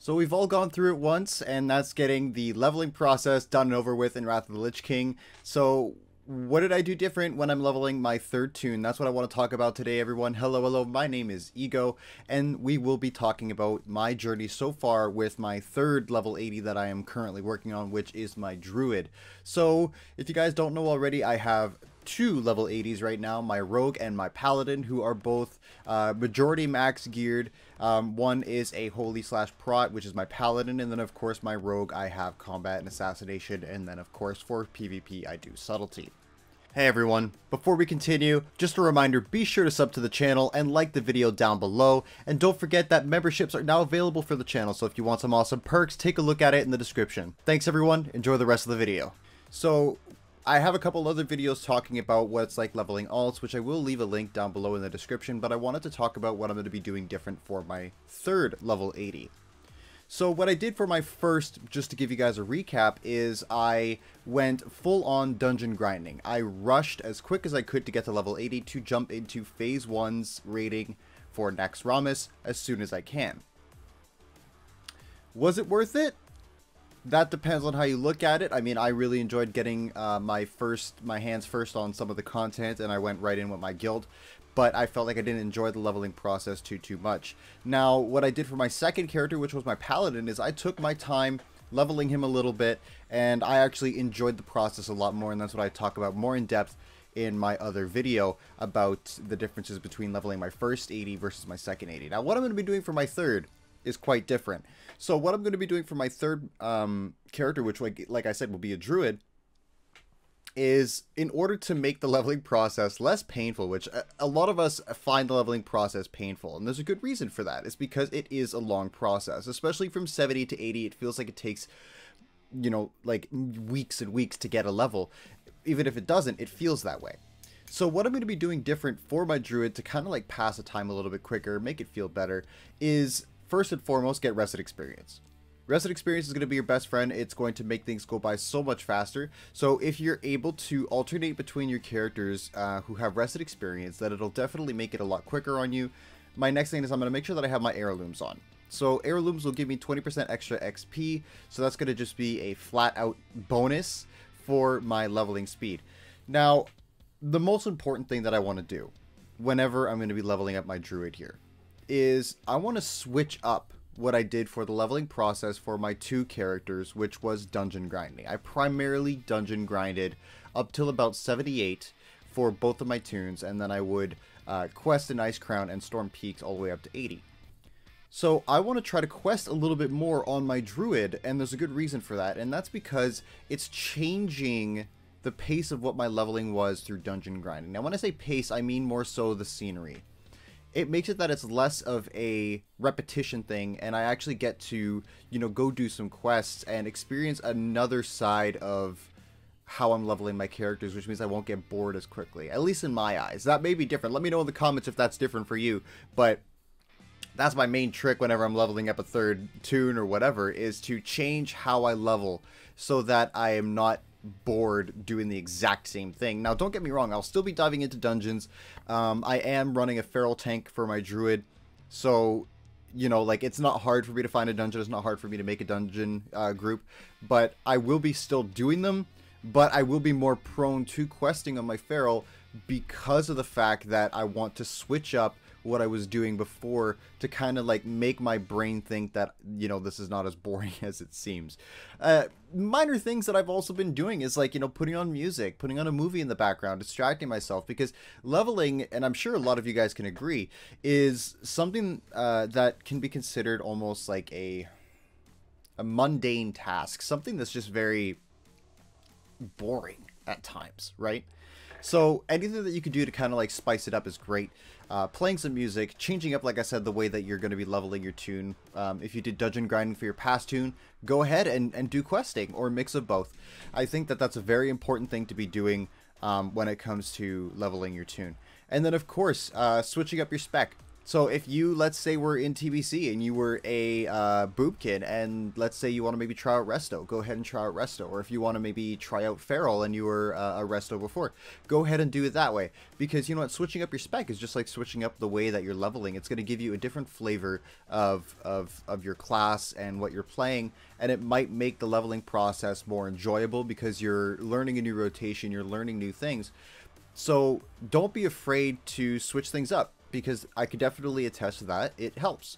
So we've all gone through it once, and that's getting the leveling process done and over with in Wrath of the Lich King. So what did I do different when I'm leveling my third toon? That's what I want to talk about today, everyone. Hello, my name is Ego, and we will be talking about my journey so far with my third level 80 that I am currently working on, which is my Druid. So if you guys don't know already, I have two level 80s right now, my Rogue and my Paladin, who are both majority max geared. One is a Holy / Prot, which is my Paladin, and then of course my Rogue I have Combat and Assassination, and then of course for PvP I do Subtlety. Hey everyone, before we continue, just a reminder, be sure to sub to the channel and like the video down below, and don't forget that memberships are now available for the channel, so if you want some awesome perks, take a look at it in the description. Thanks everyone, enjoy the rest of the video. So, I have a couple other videos talking about what it's like leveling alts, which I will leave a link down below in the description, but I wanted to talk about what I'm going to be doing different for my third level 80. So what I did for my first, just to give you guys a recap, is I went full on dungeon grinding. I rushed as quick as I could to get to level 80 to jump into phase 1's rating for Nex Ramus as soon as I can. Was it worth it? That depends on how you look at it. I mean, I really enjoyed getting my hands first on some of the content, and I went right in with my guild, but I felt like I didn't enjoy the leveling process too much. Now, what I did for my second character, which was my Paladin, is I took my time leveling him a little bit, and I actually enjoyed the process a lot more, and that's what I talk about more in depth in my other video about the differences between leveling my first 80 versus my second 80. Now, what I'm going to be doing for my third is quite different. So what I'm going to be doing for my third character, which like I said will be a druid, is in order to make the leveling process less painful, which a lot of us find the leveling process painful, and there's a good reason for that. It's because it is a long process, especially from 70 to 80. It feels like it takes, you know, like weeks and weeks to get a level. Even if it doesn't, it feels that way. So what I'm going to be doing different for my druid to kind of like pass the time a little bit quicker, make it feel better, is first and foremost, get Reset Experience. Reset Experience is going to be your best friend. It's going to make things go by so much faster. So if you're able to alternate between your characters who have Reset Experience, that it'll definitely make it a lot quicker on you. My next thing is I'm going to make sure that I have my heirlooms on. So heirlooms will give me 20% extra XP. So that's going to just be a flat out bonus for my leveling speed. Now, the most important thing that I want to do whenever I'm going to be leveling up my druid here is I want to switch up what I did for the leveling process for my two characters, which was dungeon grinding. I primarily dungeon grinded up till about 78 for both of my toons, and then I would quest an Ice Crown and Storm Peaks all the way up to 80. So I want to try to quest a little bit more on my druid, and there's a good reason for that, and that's because it's changing the pace of what my leveling was through dungeon grinding. Now when I say pace, I mean more so the scenery. It makes it that it's less of a repetition thing, and I actually get to, you know, go do some quests and experience another side of how I'm leveling my characters, which means I won't get bored as quickly, at least in my eyes. That may be different. Let me know in the comments if that's different for you, but that's my main trick whenever I'm leveling up a third toon or whatever, is to change how I level so that I am not bored doing the exact same thing. Now don't get me wrong, I'll still be diving into dungeons. I am running a Feral Tank for my druid, so you know, like, it's not hard for me to find a dungeon, it's not hard for me to make a dungeon group, but I will be still doing them, but I will be more prone to questing on my Feral because of the fact that I want to switch up what I was doing before to kind of like make my brain think that, you know, this is not as boring as it seems. Minor things that I've also been doing is like, you know, putting on music, putting on a movie in the background, distracting myself, because leveling, and I'm sure a lot of you guys can agree, is something that can be considered almost like a mundane task, something that's just very boring at times, right? So anything that you can do to kind of like spice it up is great. Playing some music, changing up, like I said, the way that you're going to be leveling your toon. If you did dungeon grinding for your past toon, go ahead and do questing, or a mix of both. I think that that's a very important thing to be doing when it comes to leveling your toon. And then, of course, switching up your spec. So if you, let's say we're in TBC and you were a boobkin, and let's say you want to maybe try out Resto, go ahead and try out Resto. Or if you want to maybe try out Feral and you were a Resto before, go ahead and do it that way. Because you know what, switching up your spec is just like switching up the way that you're leveling. It's going to give you a different flavor of your class and what you're playing, and it might make the leveling process more enjoyable because you're learning a new rotation, you're learning new things. So don't be afraid to switch things up, because I could definitely attest to that. It helps.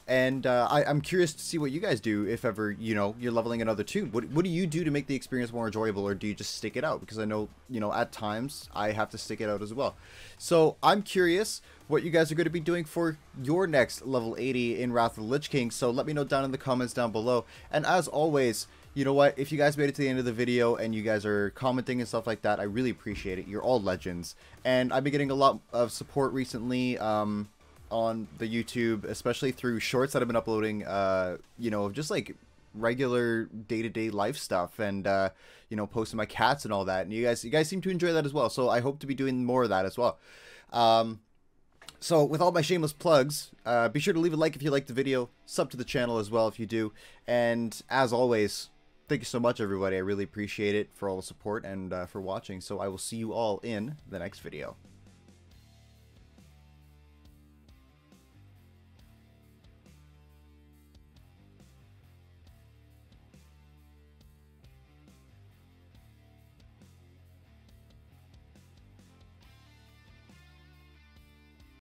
And I'm curious to see what you guys do if ever, you know, you're leveling another toon. What do you do to make the experience more enjoyable, or do you just stick it out? Because I know, you know, at times I have to stick it out as well. So I'm curious what you guys are going to be doing for your next level 80 in Wrath of the Lich King. So let me know down in the comments down below. And as always, you know what, if you guys made it to the end of the video and you guys are commenting and stuff like that, I really appreciate it. You're all legends. And I've been getting a lot of support recently on the YouTube, especially through shorts that I've been uploading, you know, just like regular day-to-day life stuff, and you know, posting my cats and all that. And you guys seem to enjoy that as well. So I hope to be doing more of that as well. So with all my shameless plugs, be sure to leave a like if you liked the video, sub to the channel as well if you do. And as always, thank you so much, everybody. I really appreciate it for all the support and for watching. So I will see you all in the next video.